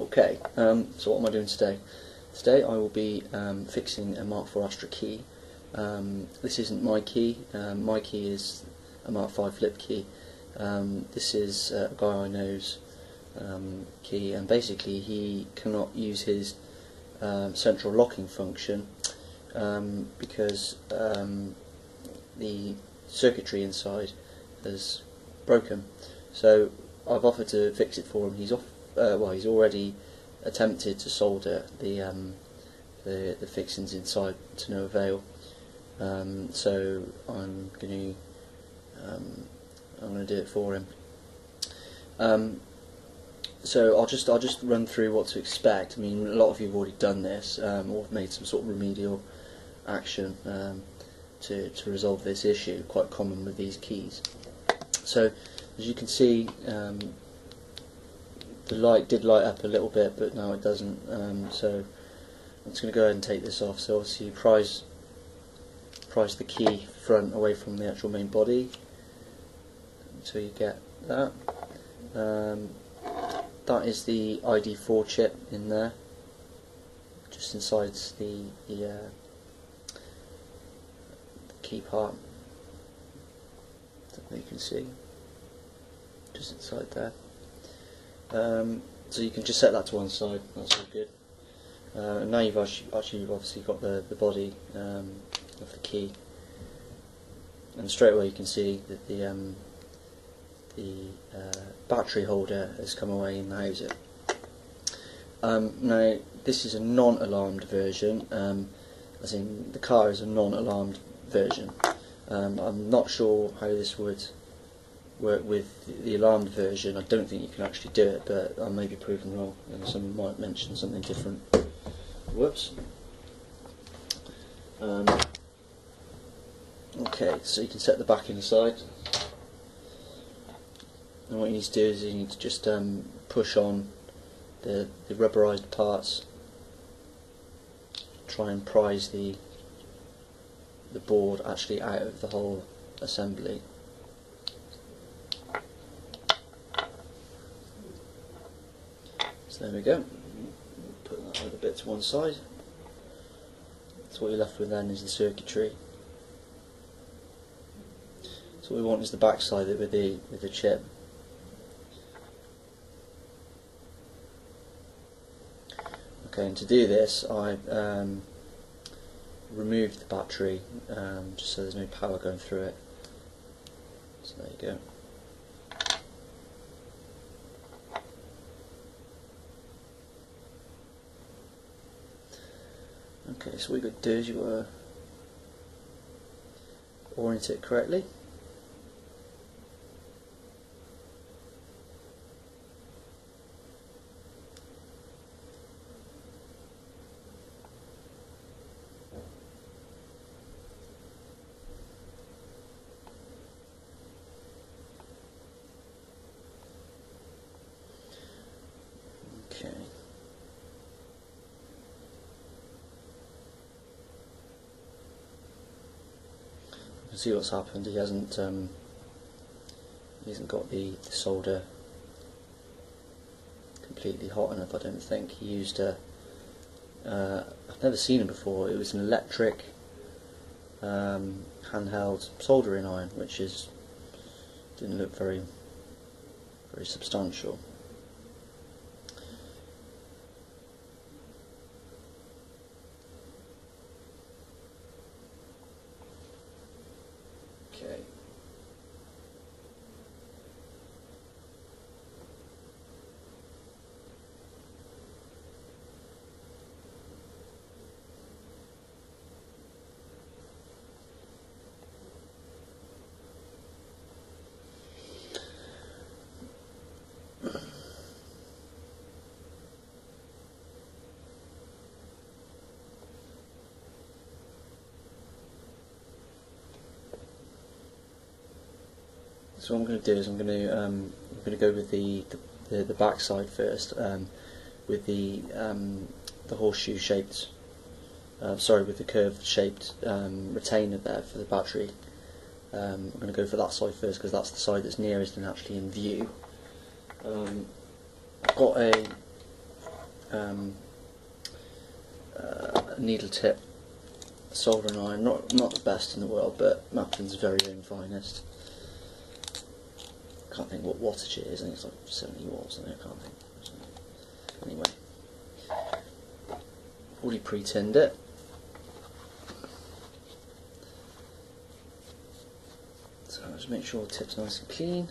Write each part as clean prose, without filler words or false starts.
Okay, so what am I doing today? Today I will be fixing a Mk4 Astra key. This isn't my key. My key is a Mk5 flip key. This is a guy I know's key, and basically he cannot use his central locking function because the circuitry inside has broken. So I've offered to fix it for him. He's already attempted to solder the fixings inside to no avail. So I'm going to do it for him. So I'll just run through what to expect. I mean, a lot of you have already done this, or have made some sort of remedial action to resolve this issue. Quite common with these keys. So as you can see, the light did light up a little bit, but now it doesn't. So I'm just going to go ahead and take this off. So obviously you prise the key front away from the actual main body until you get that. That is the ID4 chip in there, just inside the key part that you can see, just inside there. So you can just set that to one side. That's all good. And now you've obviously got the body of the key, and straight away you can see that the battery holder has come away in the housing. Now this is a non-alarmed version, as in the car is a non-alarmed version. I'm not sure how this would work with the alarmed version. I don't think you can actually do it, but I may be proven wrong, and someone might mention something different. Whoops. Okay, so you can set the backing aside, and what you need to do is you need to just push on the rubberized parts, try and prise the board actually out of the whole assembly. So there we go. Put that other bit to one side. So what you're left with then is the circuitry. So what we want is the back side with the chip. Okay, and to do this I removed the battery just so there's no power going through it. So there you go. Okay, so what you've got to do is you've got to orient it correctly. Okay. See what's happened. He hasn't got the solder completely hot enough. I don't think he used a. I've never seen it before. It was an electric handheld soldering iron, which didn't look very substantial. Okay. So what I'm going to do is I'm going to go with the back side first, with the horseshoe shaped, with the curved shaped retainer there for the battery. I'm going to go for that side first because that's the side that's nearest and actually in view. I've got a needle tip soldering iron, not the best in the world, but Maplin's very own finest. Can't think what wattage it is. I think it's like 70 watts. I can't think. Anyway, already pre-tinned it. So just make sure the tip's nice and clean.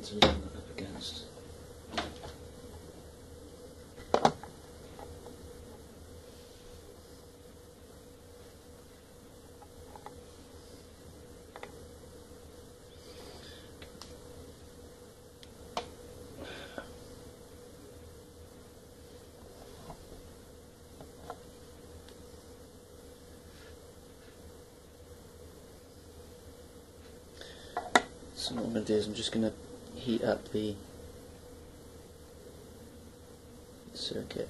To line that up against. So what I'm going to do is I'm just going to heat up the circuit.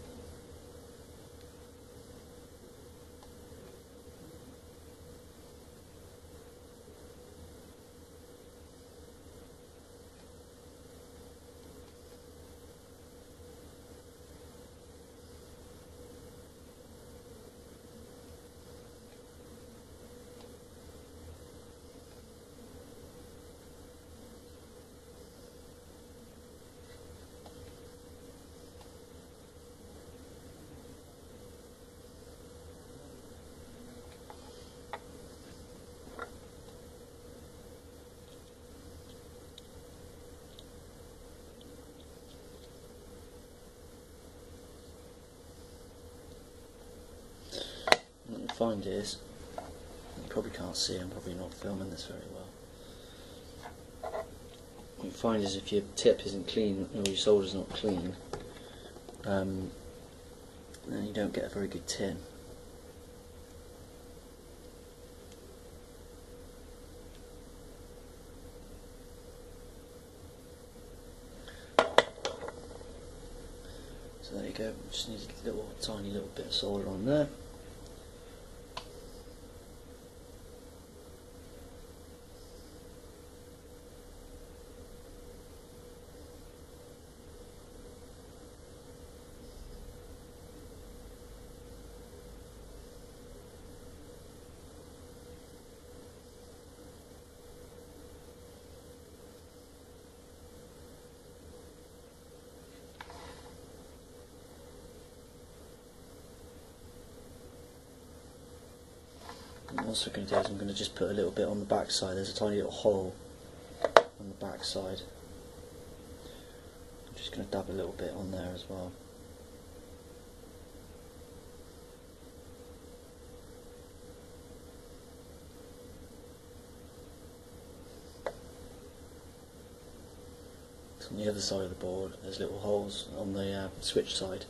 What you find is, you probably can't see, I'm probably not filming this very well. What you find is if your tip isn't clean, or your solder's not clean, then you don't get a very good tin. So there you go, just need a little tiny little bit of solder on there. What I'm also going to do is I'm going to just put a little bit on the back side. There's a tiny little hole on the back side. I'm just going to dab a little bit on there as well. So on the other side of the board there's little holes on the switch side.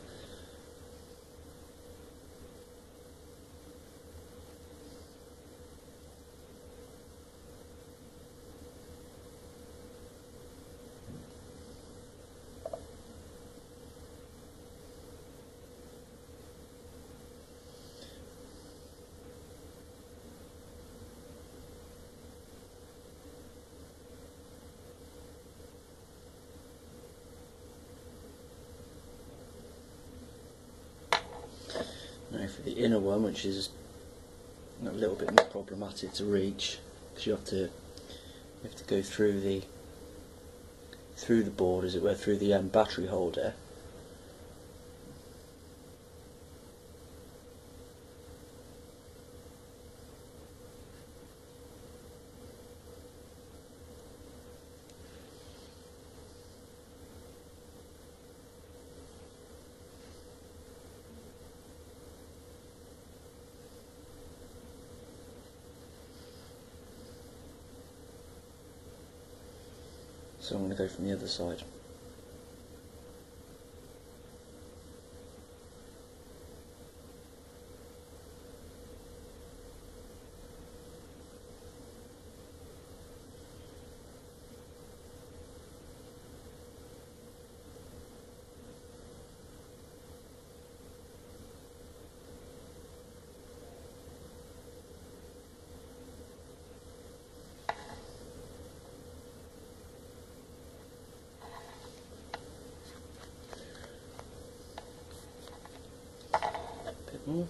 Now for the inner one, which is a little bit more problematic to reach, because you have to go through the board, as it were, through the battery holder. So I'm going to go from the other side. More.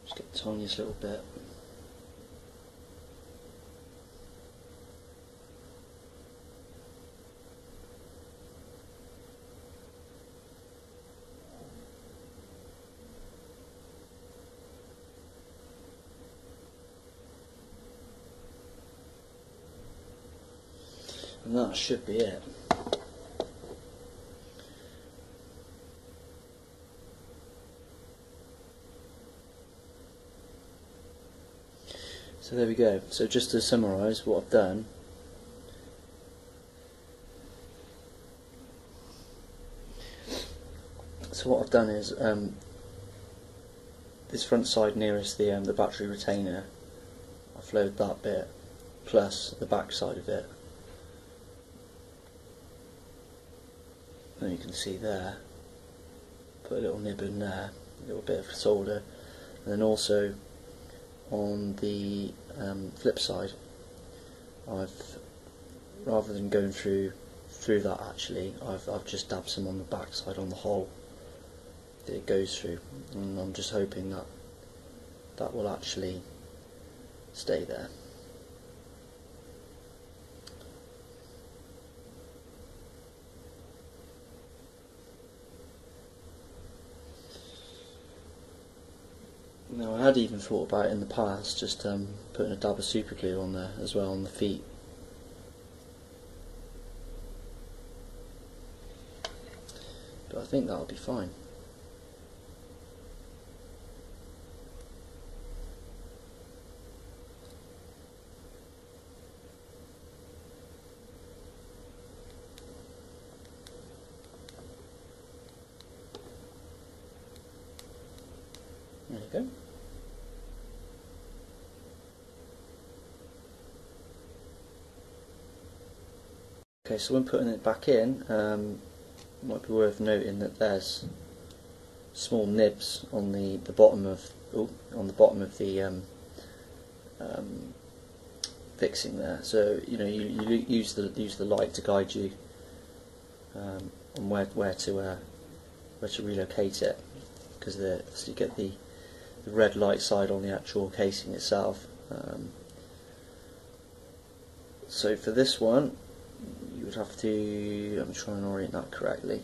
Just get the tiniest little bit. And that should be it. So there we go. So just to summarise what I've done, is this front side nearest the battery retainer, I've flowed that bit plus the back side of it. And you can see there, put a little nib in there, a little bit of solder, and then also on the flip side, I've, rather than going through that actually, I've just dabbed some on the back side on the hole that it goes through, and I'm just hoping that that will actually stay there. Now I had even thought about it in the past, just putting a dab of super glue on there as well on the feet. But I think that'll be fine. There you go. Okay, so when putting it back in, might be worth noting that there's small nibs on the bottom of the fixing there. So you use the light to guide you on where to relocate it, because you get the red light side on the actual casing itself. So for this one, you would have to, let me try and orient that correctly.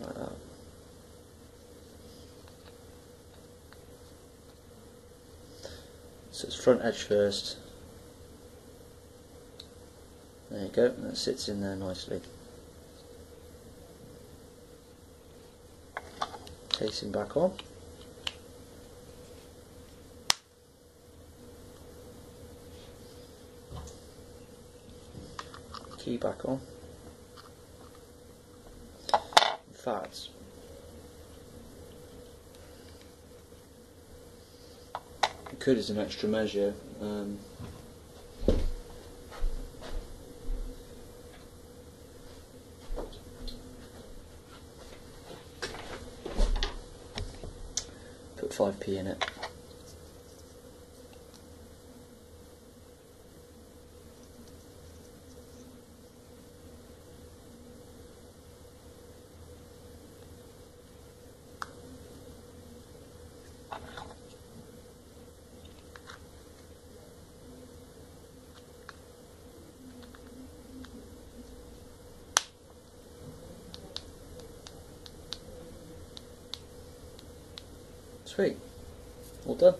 Like that. So it's front edge first. There you go, and that sits in there nicely. Casing back on. Key back on. In fact, you could, as an extra measure, put 5p in it. Sweet, all done.